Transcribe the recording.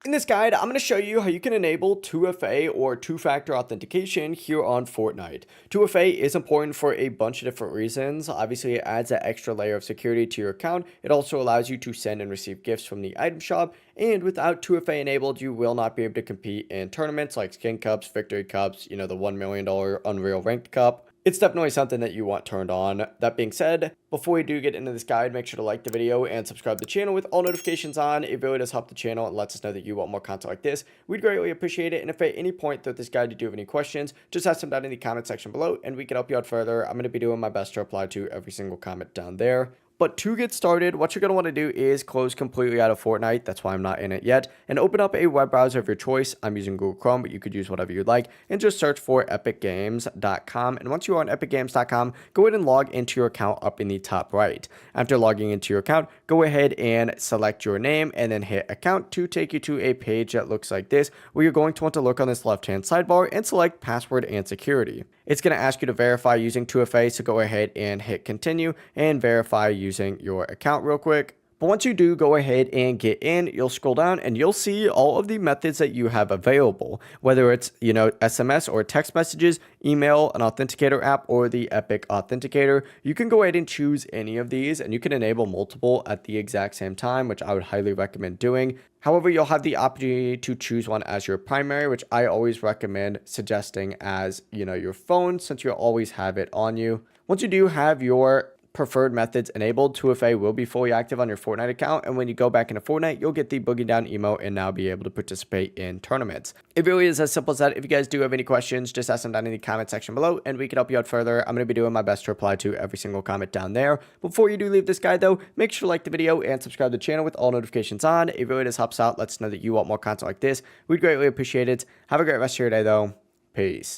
In this guide, I'm going to show you how you can enable 2FA or two-factor authentication here on Fortnite. 2FA is important for a bunch of different reasons. Obviously, it adds an extra layer of security to your account. It also allows you to send and receive gifts from the item shop. And without 2FA enabled, you will not be able to compete in tournaments like Skin Cups, Victory Cups, the $1 million Unreal Ranked Cup. It's definitely something that you want turned on. That being said, before we do get into this guide, make sure to like the video and subscribe to the channel with all notifications on. It really does help the channel and lets us know that you want more content like this. We'd greatly appreciate it. And if at any point throughout this guide you do have any questions, just ask them down in the comment section below and we can help you out further. I'm going to be doing my best to reply to every single comment down there. But to get started, what you're going to want to do is close completely out of Fortnite. That's why I'm not in it yet. And open up a web browser of your choice. I'm using Google Chrome, but you could use whatever you'd like. And just search for epicgames.com. And once you're on epicgames.com, go ahead and log into your account up in the top right. After logging into your account, go ahead and select your name and then hit account to take you to a page that looks like this, where you're going to want to look on this left-hand sidebar and select password and security. It's going to ask you to verify using 2FA, so go ahead and hit continue and verify using your account real quick. But once you do go ahead and get in, you'll scroll down and you'll see all of the methods that you have available, whether it's, SMS or text messages, email, an authenticator app, or the Epic Authenticator. You can go ahead and choose any of these and you can enable multiple at the exact same time, which I would highly recommend doing. However, you'll have the opportunity to choose one as your primary, which I always recommend suggesting as, your phone, since you'll always have it on you. Once you do have your preferred methods enabled, 2FA will be fully active on your Fortnite account, and when you go back into Fortnite, you'll get the boogie down emote and now be able to participate in tournaments. It really is as simple as that. If you guys do have any questions, just ask them down in the comment section below and we can help you out further. I'm going to be doing my best to reply to every single comment down there. Before you do leave this guide though, make sure to like the video and subscribe to the channel with all notifications on. It really just helps out, lets us know that you want more content like this. We'd greatly appreciate it. Have a great rest of your day though. Peace.